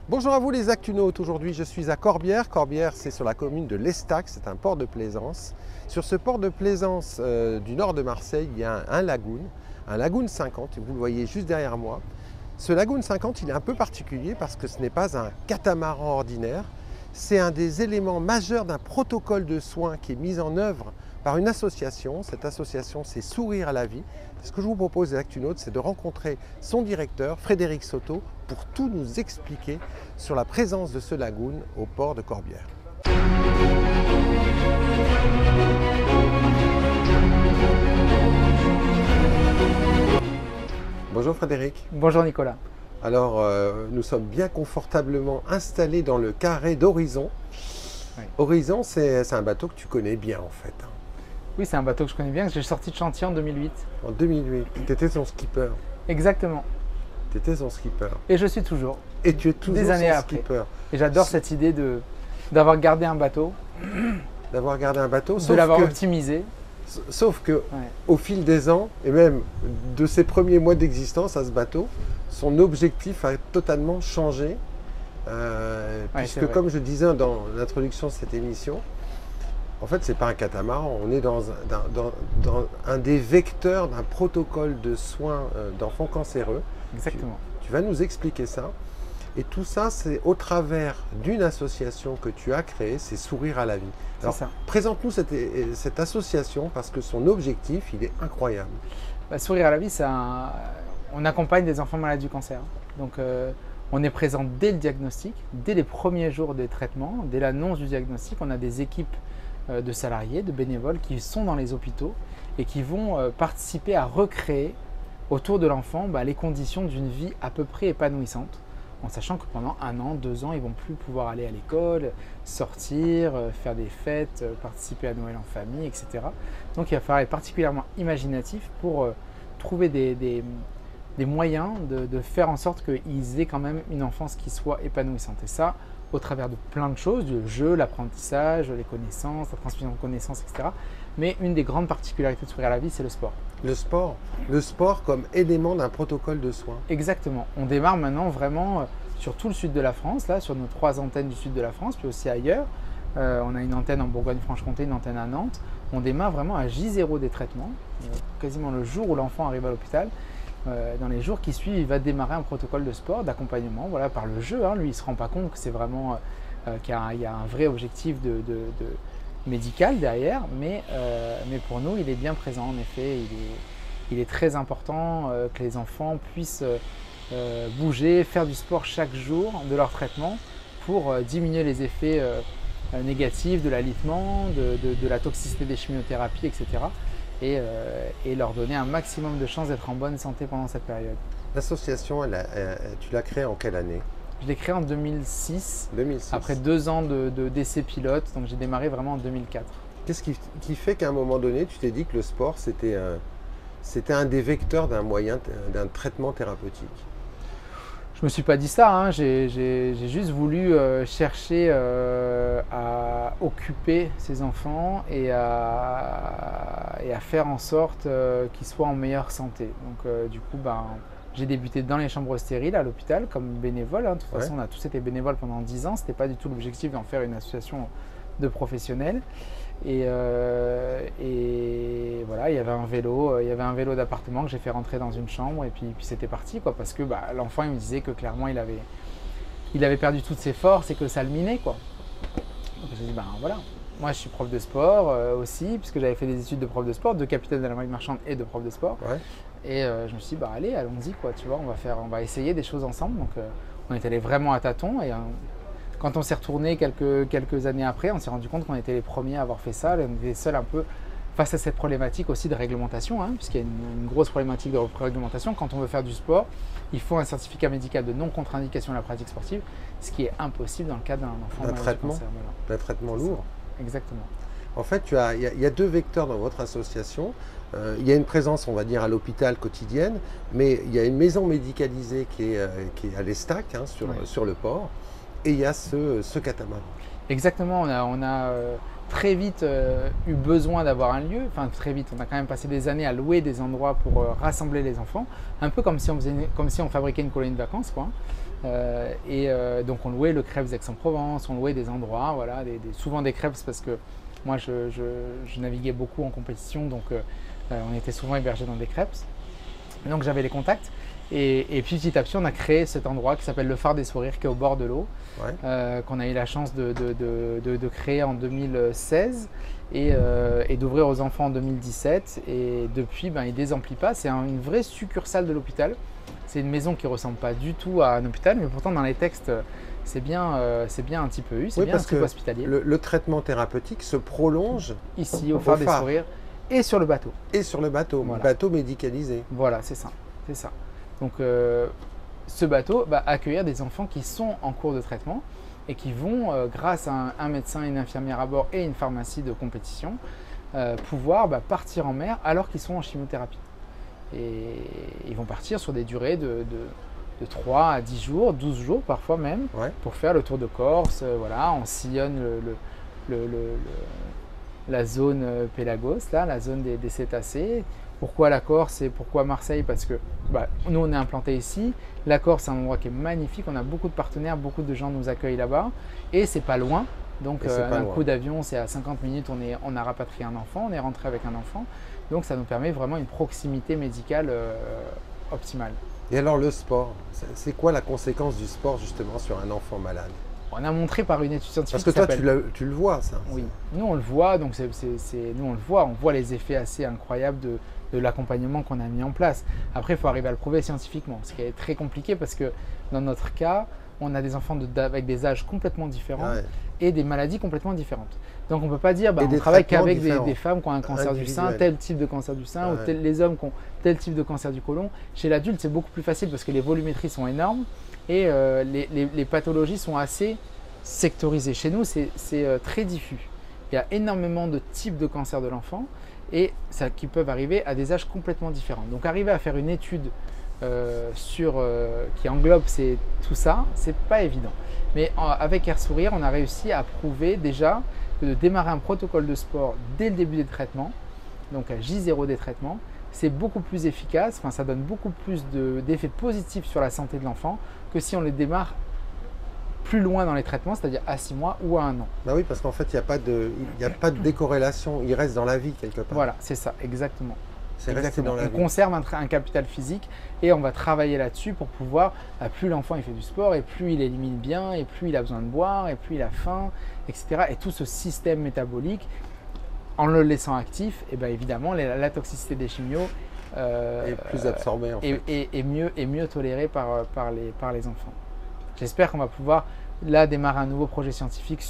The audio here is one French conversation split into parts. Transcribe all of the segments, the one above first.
Bonjour à vous les Actunautes, aujourd'hui je suis à Corbières. Corbières c'est sur la commune de l'Estac, c'est un port de plaisance. Sur ce port de plaisance du nord de Marseille, il y a un lagoon 50, et vous le voyez juste derrière moi. Ce lagoon 50 il est un peu particulier parce que ce n'est pas un catamaran ordinaire, c'est un des éléments majeurs d'un protocole de soins qui est mis en œuvre par une association. Cette association c'est Sourire à la vie. Ce que je vous propose les Actunautes, c'est de rencontrer son directeur, Frédéric Soto, pour tout nous expliquer sur la présence de ce lagoon au port de Corbières. Bonjour Frédéric. Bonjour Nicolas. Alors, nous sommes bien confortablement installés dans le carré d'Horizon. Oui. Horizon, c'est un bateau que tu connais bien en fait. Oui, c'est un bateau que je connais bien, que j'ai sorti de chantier en 2008. En 2008, tu étais son skipper. Exactement. Tu étais son skipper. Et je suis toujours. Et tu es toujours des années son après. skipper. Et j'adore cette idée d'avoir gardé un bateau. D'avoir gardé un bateau. De l'avoir optimisé. Sauf que au fil des ans, et même de ses premiers mois d'existence à ce bateau, son objectif a totalement changé. Puisque comme je disais dans l'introduction de cette émission, en fait, ce n'est pas un catamaran, on est dans un des vecteurs d'un protocole de soins d'enfants cancéreux. Exactement. Tu vas nous expliquer ça. Et tout ça, c'est au travers d'une association que tu as créée, c'est Sourire à la vie. Alors, présente-nous cette association parce que son objectif, il est incroyable. Sourire à la vie, on accompagne des enfants malades du cancer. Donc, on est présent dès le diagnostic, dès les premiers jours des traitements, dès l'annonce du diagnostic. On a des équipes de salariés, de bénévoles qui sont dans les hôpitaux et qui vont participer à recréer autour de l'enfant les conditions d'une vie à peu près épanouissante, en sachant que pendant 1 an, 2 ans, ils ne vont plus pouvoir aller à l'école, sortir, faire des fêtes, participer à Noël en famille, etc. Donc il va falloir être particulièrement imaginatif pour trouver des moyens de faire en sorte qu'ils aient quand même une enfance qui soit épanouissante. Et ça, au travers de plein de choses, du jeu, l'apprentissage, les connaissances, la transmission de connaissances, etc. Mais une des grandes particularités de Sourire à la vie, c'est le sport. Le sport comme élément d'un protocole de soins. Exactement. On démarre maintenant vraiment sur tout le sud de la France, là, sur nos 3 antennes du sud de la France, puis aussi ailleurs. On a une antenne en Bourgogne-Franche-Comté, une antenne à Nantes. On démarre vraiment à J0 des traitements, quasiment le jour où l'enfant arrive à l'hôpital. Dans les jours qui suivent, il va démarrer un protocole de sport, d'accompagnement, voilà, par le jeu. Lui, il ne se rend pas compte que c'est vraiment qu'il y a un vrai objectif médical derrière, mais pour nous, il est bien présent. En effet, il est très important que les enfants puissent bouger, faire du sport chaque jour de leur traitement pour diminuer les effets négatifs de l'alitement, de la toxicité des chimiothérapies, etc. Et leur donner un maximum de chances d'être en bonne santé pendant cette période. L'association, tu l'as créée en quelle année? Je l'ai créée en 2006, 2006. Après 2 ans d'essai pilote, donc j'ai démarré vraiment en 2004. Qu'est-ce qui fait qu'à un moment donné, tu t'es dit que le sport, c'était un des vecteurs d'un traitement thérapeutique? Je me suis pas dit ça, j'ai juste voulu chercher à occuper ces enfants et à faire en sorte qu'ils soient en meilleure santé. Donc du coup, j'ai débuté dans les chambres stériles à l'hôpital comme bénévole. De toute façon, on a tous été bénévoles pendant 10 ans. Ce n'était pas du tout l'objectif d'en faire une association de professionnels. Et voilà, il y avait un vélo d'appartement que j'ai fait rentrer dans une chambre et puis c'était parti, quoi, parce que l'enfant il me disait que clairement il avait perdu toutes ses forces et que ça le minait, quoi. Donc j'ai dit voilà, moi je suis prof de sport aussi, puisque j'avais fait des études de prof de sport, de capitaine de la marine marchande et de prof de sport. Ouais. Et je me suis dit allez, allons-y, quoi, tu vois, on va essayer des choses ensemble. Donc on est allé vraiment à tâtons et quand on s'est retourné quelques années après, on s'est rendu compte qu'on était les premiers à avoir fait ça. On était les seuls un peu face à cette problématique aussi de réglementation, puisqu'il y a une grosse problématique de réglementation. Quand on veut faire du sport, il faut un certificat médical de non-contre-indication à la pratique sportive, ce qui est impossible dans le cas d'un enfant malade du cancer. Un traitement lourd. Exactement. En fait, il y a 2 vecteurs dans votre association. Il y a une présence, on va dire, à l'hôpital quotidienne, mais il y a une maison médicalisée qui est à l'Estac, sur le port. Et il y a ce catamaran. Exactement, on a très vite eu besoin d'avoir un lieu, enfin très vite, on a quand même passé des années à louer des endroits pour rassembler les enfants, un peu comme si on fabriquait une colonie de vacances, quoi. Donc on louait le Crèves d'Aix-en-Provence, on louait des endroits, voilà, souvent des Crèves parce que moi je naviguais beaucoup en compétition, donc on était souvent hébergés dans des Crèves. Donc j'avais les contacts. Et puis petit à petit, on a créé cet endroit qui s'appelle le Phare des Sourires, qui est au bord de l'eau, qu'on a eu la chance de créer en 2016 et d'ouvrir aux enfants en 2017. Et depuis, il ne désemplit pas. C'est une vraie succursale de l'hôpital. C'est une maison qui ne ressemble pas du tout à un hôpital, mais pourtant dans les textes, c'est bien un type EU, c'est bien un type hospitalier. Le traitement thérapeutique se prolonge ici, au Phare des Sourires, et sur le bateau. Et sur le bateau, voilà. Bateau médicalisé. Voilà, c'est ça. C'est ça. Donc ce bateau va accueillir des enfants qui sont en cours de traitement et qui vont, grâce à un médecin, une infirmière à bord et une pharmacie de compétition, pouvoir partir en mer alors qu'ils sont en chimiothérapie. Et ils vont partir sur des durées de 3 à 10 jours, 12 jours parfois même, pour faire le tour de Corse. Voilà, on sillonne la zone Pélagos, là, la zone des cétacés. Pourquoi la Corse et pourquoi Marseille? Parce que nous, on est implanté ici. La Corse, c'est un endroit qui est magnifique. On a beaucoup de partenaires, beaucoup de gens nous accueillent là-bas. Et c'est pas loin. Donc, un coup d'avion, c'est à 50 minutes. On a rapatrié un enfant, on est rentré avec un enfant. Donc, ça nous permet vraiment une proximité médicale optimale. Et alors, le sport, c'est quoi la conséquence du sport justement sur un enfant malade? On a montré par une étude scientifique. Parce que toi, tu le vois, ça. Oui, nous on le voit, donc nous on le voit, on voit les effets assez incroyables de l'accompagnement qu'on a mis en place. Après, il faut arriver à le prouver scientifiquement, ce qui est très compliqué parce que dans notre cas, on a des enfants avec des âges complètement différents et des maladies complètement différentes. Donc on ne peut pas dire on travaille qu'avec des femmes qui ont un cancer du sein, tel type de cancer du sein, ou les hommes qui ont tel type de cancer du côlon. Chez l'adulte, c'est beaucoup plus facile parce que les volumétries sont énormes et les pathologies sont assez sectorisées. Chez nous, c'est très diffus. Il y a énormément de types de cancer de l'enfant et qui peuvent arriver à des âges complètement différents. Donc arriver à faire une étude qui englobe tout ça, c'est pas évident. Mais avec Air Sourire, on a réussi à prouver déjà que de démarrer un protocole de sport dès le début des traitements, donc à J0 des traitements, c'est beaucoup plus efficace, ça donne beaucoup plus d'effets positifs sur la santé de l'enfant que si on les démarre plus loin dans les traitements, c'est-à-dire à 6 mois ou à 1 an. Bah oui, parce qu'en fait, il n'y a pas de décorrélation, il reste dans la vie quelque part. Voilà, c'est ça, exactement. Dans la vie. On conserve un capital physique et on va travailler là-dessus pour pouvoir, plus l'enfant il fait du sport et plus il élimine bien et plus il a besoin de boire et plus il a faim, etc. Et tout ce système métabolique, en le laissant actif, et évidemment la toxicité des chimios est plus absorbée en fait. Et mieux tolérée par les enfants. J'espère qu'on va pouvoir là démarrer un nouveau projet scientifique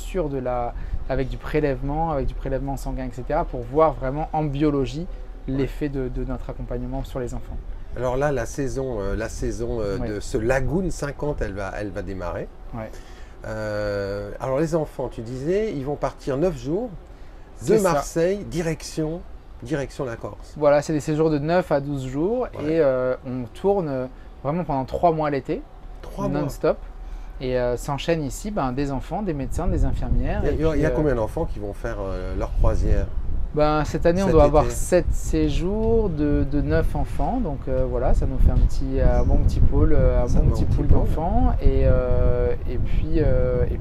avec du prélèvement sanguin, etc. pour voir vraiment en biologie l'effet de notre accompagnement sur les enfants. Alors là, la saison de ce Lagoon 50, elle va démarrer. Alors les enfants, tu disais, ils vont partir 9 jours de Marseille, direction la Corse. Voilà, c'est des séjours de 9 à 12 jours et on tourne vraiment pendant 3 mois l'été, non-stop. Et s'enchaînent ici des enfants, des médecins, des infirmières. Il y a combien d'enfants qui vont faire leur croisière? Cette année, on doit avoir 7 séjours de 9 enfants. Donc voilà, ça nous fait un bon petit pôle d'enfants. Et puis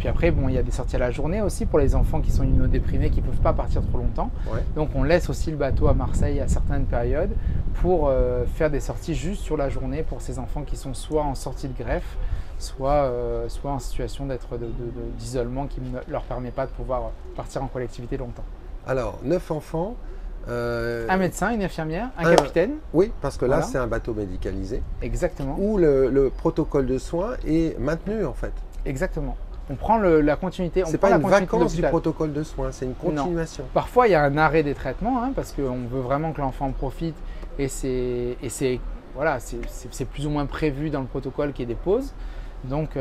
après, il y a des sorties à la journée aussi pour les enfants qui sont immunodéprimés, qui ne peuvent pas partir trop longtemps. Donc on laisse aussi le bateau à Marseille à certaines périodes pour faire des sorties juste sur la journée pour ces enfants qui sont soit en sortie de greffe, soit en situation d'isolement qui ne leur permet pas de pouvoir partir en collectivité longtemps. Alors, 9 enfants. Un médecin, une infirmière, un capitaine. Oui, parce que là, c'est un bateau médicalisé. Exactement. Où le protocole de soins est maintenu, en fait. Exactement. On prend la continuité. Ce n'est pas une vacance du protocole de soins, c'est une continuation. Non. Parfois, il y a un arrêt des traitements, parce qu'on veut vraiment que l'enfant en profite. Et c'est plus ou moins prévu dans le protocole qu'il y ait des pauses. Donc,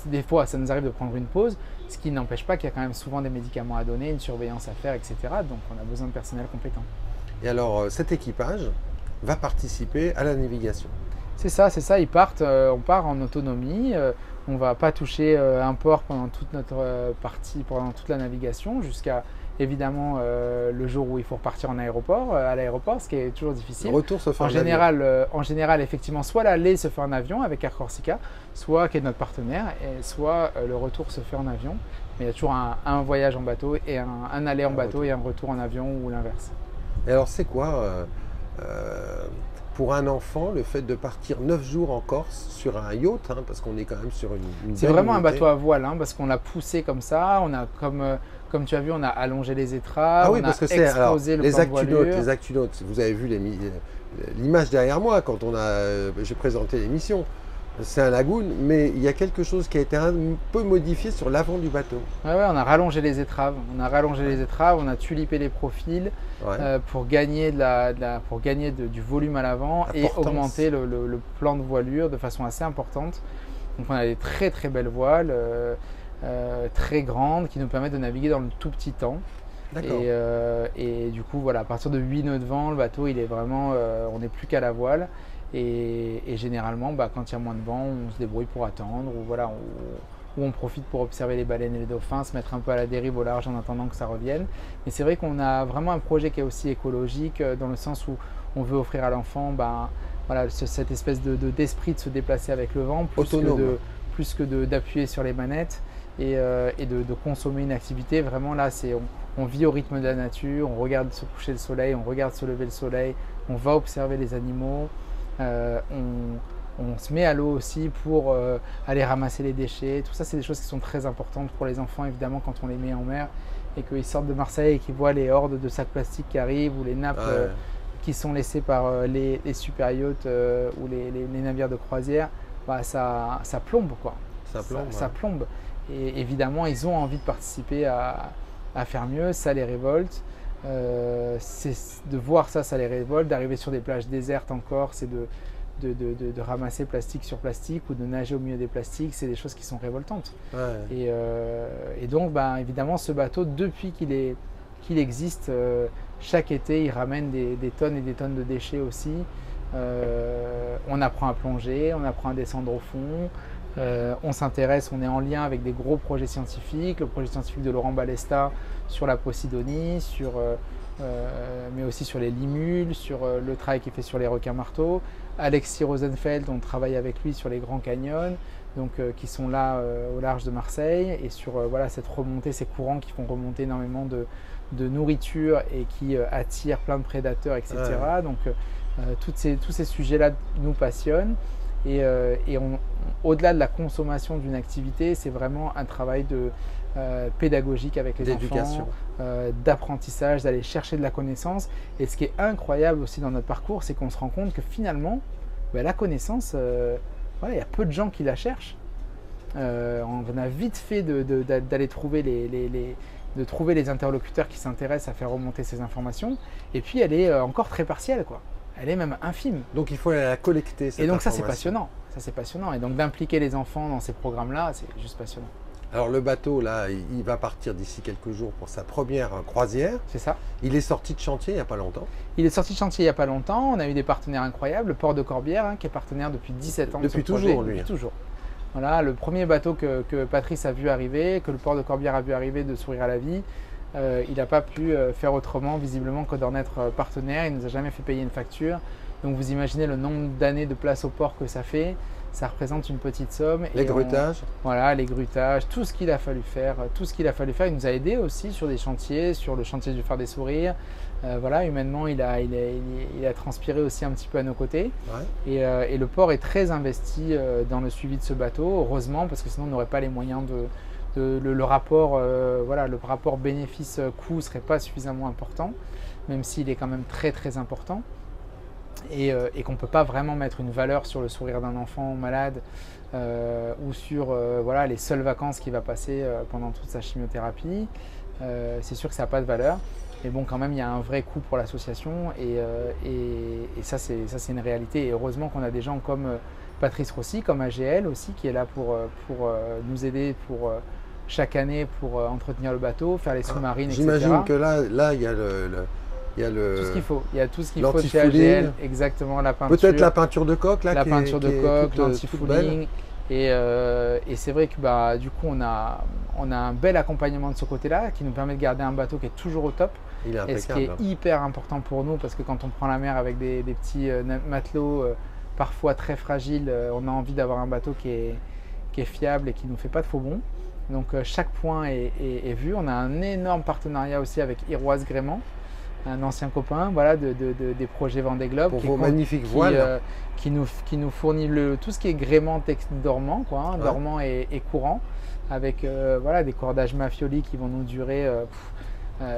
des fois, ça nous arrive de prendre une pause, ce qui n'empêche pas qu'il y a quand même souvent des médicaments à donner, une surveillance à faire, etc. Donc, on a besoin de personnel compétent. Et alors, cet équipage va participer à la navigation? C'est ça. Ils partent, on part en autonomie. On ne va pas toucher un port pendant toute notre partie, pendant toute la navigation, jusqu'à évidemment le jour où il faut repartir à l'aéroport, ce qui est toujours difficile. Le retour se fait en général, effectivement, soit l'aller se fait en avion avec Air Corsica, soit qui est notre partenaire, et soit le retour se fait en avion. Mais il y a toujours un voyage en bateau et un aller en bateau et un retour en avion ou l'inverse. Et alors c'est quoi pour un enfant le fait de partir 9 jours en Corse sur un yacht, hein, parce qu'on est quand même sur une C'est vraiment un bateau à voile, hein, parce qu'on l'a poussé comme ça, on a comme tu as vu, on a allongé les étraves, ah oui, on parce a que exposé le plan de voilure. Les actunautes, vous avez vu l'image derrière moi quand j'ai présenté l'émission. C'est un lagoon, mais il y a quelque chose qui a été un peu modifié sur l'avant du bateau. Ouais, on a rallongé les étraves, on a tulipé les profils pour gagner, du volume à l'avant et augmenter le plan de voilure de façon assez importante. Donc on a des très très belles voiles, très grandes, qui nous permettent de naviguer dans le tout petit temps. Et du coup, voilà, à partir de 8 nœuds de vent, le bateau, il est vraiment, on n'est plus qu'à la voile. Et généralement, quand il y a moins de vent, on se débrouille pour attendre, ou on profite pour observer les baleines et les dauphins, se mettre un peu à la dérive au large en attendant que ça revienne. Mais c'est vrai qu'on a vraiment un projet qui est aussi écologique, dans le sens où on veut offrir à l'enfant cette espèce d'esprit de se déplacer avec le vent, plus que d'appuyer sur les manettes et de consommer une activité. Vraiment là, on vit au rythme de la nature, on regarde se coucher le soleil, on regarde se lever le soleil, on va observer les animaux. On se met à l'eau aussi pour aller ramasser les déchets. Tout ça, c'est des choses qui sont très importantes pour les enfants, évidemment, quand on les met en mer et qu'ils sortent de Marseille et qu'ils voient les hordes de sacs plastiques qui arrivent ou les nappes qui sont laissées par les super yachts ou les navires de croisière. Ça plombe, quoi. Ça plombe. Et évidemment, ils ont envie de participer à faire mieux. Ça les révolte. De voir ça les révolte, d'arriver sur des plages désertes encore, c'est de ramasser plastique sur plastique ou de nager au milieu des plastiques, c'est des choses qui sont révoltantes. Et donc évidemment ce bateau, depuis qu'il existe, chaque été il ramène des tonnes et des tonnes de déchets aussi. On apprend à plonger, on apprend à descendre au fond, on s'intéresse, on est en lien avec des gros projets scientifiques, le projet scientifique de Laurent Balesta sur la Posidonie, mais aussi sur les limules, sur le travail qui est fait sur les requins marteaux. Alexis Rosenfeld, on travaille avec lui sur les Grands Canyons, qui sont là au large de Marseille, et sur cette remontée, ces courants qui font remonter énormément de nourriture et qui attirent plein de prédateurs, etc. Donc tous ces sujets-là nous passionnent. Et au-delà de la consommation d'une activité, c'est vraiment un travail pédagogique avec les enfants, d'apprentissage, d'aller chercher de la connaissance. Et ce qui est incroyable aussi dans notre parcours, c'est qu'on se rend compte que finalement, la connaissance, il y a peu de gens qui la cherchent. On a vite fait d'aller trouver de trouver les interlocuteurs qui s'intéressent à faire remonter ces informations. Et puis, elle est encore très partielle, quoi. Elle est même infime. Donc il faut la collecter, cette Et donc information. ça c'est passionnant. Et donc d'impliquer les enfants dans ces programmes-là, c'est juste passionnant. Alors le bateau, là, il va partir d'ici quelques jours pour sa première croisière. C'est ça. Il est sorti de chantier il n'y a pas longtemps. Il est sorti de chantier il n'y a pas longtemps. On a eu des partenaires incroyables. Le port de Corbière, qui est partenaire depuis 17 ans. Depuis toujours, lui. Depuis toujours. Voilà, le premier bateau que Patrice a vu arriver, que le port de Corbière a vu arriver de Sourire à la vie, il n'a pas pu faire autrement visiblement que d'en être partenaire. Il ne nous a jamais fait payer une facture. Donc vous imaginez le nombre d'années de place au port que ça fait. Ça représente une petite somme. Les grutages. Voilà, les grutages, tout ce qu'il a fallu faire. Il nous a aidés aussi sur des chantiers, sur le chantier du Phare des Sourires. Humainement, il a transpiré aussi un petit peu à nos côtés. Ouais. Et le port est très investi dans le suivi de ce bateau, heureusement, parce que sinon on n'aurait pas les moyens le rapport bénéfice-coût ne serait pas suffisamment important, même s'il est quand même très très important. Et qu'on ne peut pas vraiment mettre une valeur sur le sourire d'un enfant malade ou sur les seules vacances qu'il va passer pendant toute sa chimiothérapie. C'est sûr que ça n'a pas de valeur. Mais bon, quand même, il y a un vrai coût pour l'association et ça, c'est une réalité. Et heureusement qu'on a des gens comme Patrice Rossi, comme AGL aussi, qui est là pour nous aider chaque année pour entretenir le bateau, faire les sous-marines, etc. J'imagine que là, il y a tout ce qu'il faut. Il y a tout ce qu'il faut chez AGL, exactement, la peinture. Peut-être la peinture de coque, là. La peinture de coque, l'anti-fouling. Et c'est vrai que du coup, on a un bel accompagnement de ce côté-là qui nous permet de garder un bateau qui est toujours au top. Il est Et ce qui est impeccable. hyper important pour nous, parce que quand on prend la mer avec des petits matelots parfois très fragiles, on a envie d'avoir un bateau qui est fiable et qui ne nous fait pas de faux bonds. Donc chaque point est vu. On a un énorme partenariat aussi avec Iroise Gréement, un ancien copain, voilà, des projets Vendée Globe. Pour vos magnifiques voiles. Qui nous fournit tout ce qui est gréement textile dormant, quoi, hein, Ouais. dormant et courant, avec voilà, des cordages Mafioli qui vont nous durer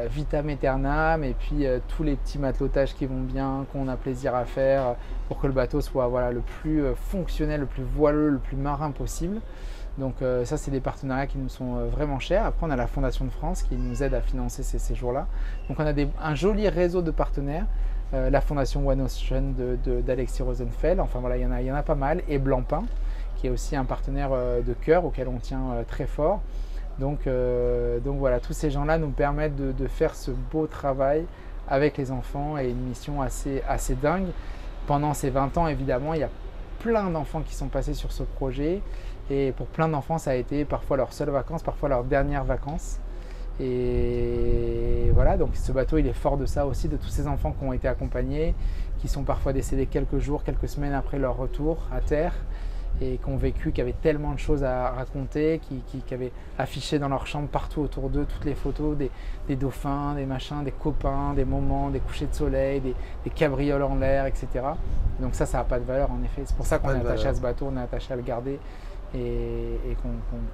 vitam aeternam, et puis tous les petits matelotages qui vont bien, qu'on a plaisir à faire pour que le bateau soit voilà, le plus fonctionnel, le plus voileux, le plus marin possible. Donc ça, c'est des partenariats qui nous sont vraiment chers. Après, on a la Fondation de France qui nous aide à financer ces séjours-là. Donc on a un joli réseau de partenaires. La Fondation One Ocean d'Alexis Rosenfeld, enfin voilà, il y en a pas mal. Et Blancpain, qui est aussi un partenaire de cœur auquel on tient très fort. Donc voilà, tous ces gens-là nous permettent de faire ce beau travail avec les enfants, et une mission assez dingue. Pendant ces 20 ans, évidemment, il y a plein d'enfants qui sont passés sur ce projet. Et pour plein d'enfants, ça a été parfois leurs seules vacances, parfois leurs dernières vacances. Et voilà, donc ce bateau, il est fort de ça aussi, de tous ces enfants qui ont été accompagnés, qui sont parfois décédés quelques jours, quelques semaines après leur retour à terre, et qui ont vécu, qui avaient tellement de choses à raconter, qui avaient affiché dans leur chambre partout autour d'eux toutes les photos des dauphins, des machins, des copains, des moments, des couchers de soleil, des cabrioles en l'air, etc. Donc ça n'a pas de valeur en effet. C'est pour ça qu'on est attaché à ce bateau, on est attaché à le garder, et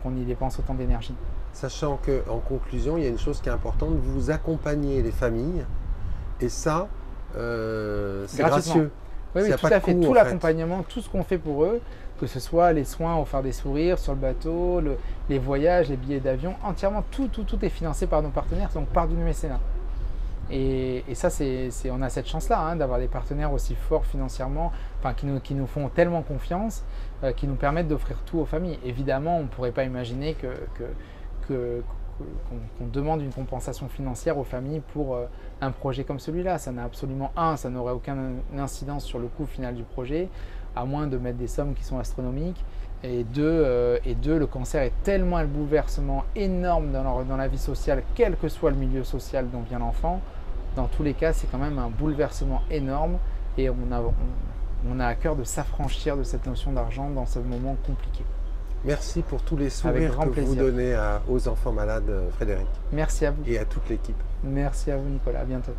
qu'on y dépense autant d'énergie. Sachant qu'en conclusion, il y a une chose qui est importante, vous accompagnez les familles, et ça, c'est gracieux. Oui, tout à fait. Tout l'accompagnement, tout ce qu'on fait pour eux, que ce soit les soins, offrir des sourires sur le bateau, les voyages, les billets d'avion, entièrement, tout est financé par nos partenaires, donc par du mécénat. Et ça, on a cette chance-là, hein, d'avoir des partenaires aussi forts financièrement, enfin, qui nous font tellement confiance, qui nous permettent d'offrir tout aux familles. Évidemment, on ne pourrait pas imaginer qu'on demande une compensation financière aux familles pour un projet comme celui-là. Ça n'a absolument, ça n'aurait aucune incidence sur le coût final du projet, à moins de mettre des sommes qui sont astronomiques. Et deux, le cancer est tellement un bouleversement énorme dans la vie sociale, quel que soit le milieu social dont vient l'enfant. Dans tous les cas, c'est quand même un bouleversement énorme, et on a à cœur de s'affranchir de cette notion d'argent dans ce moment compliqué. Merci pour tous les sourires que vous donnez aux enfants malades, Frédéric. Merci à vous. Et à toute l'équipe. Merci à vous, Nicolas. À bientôt.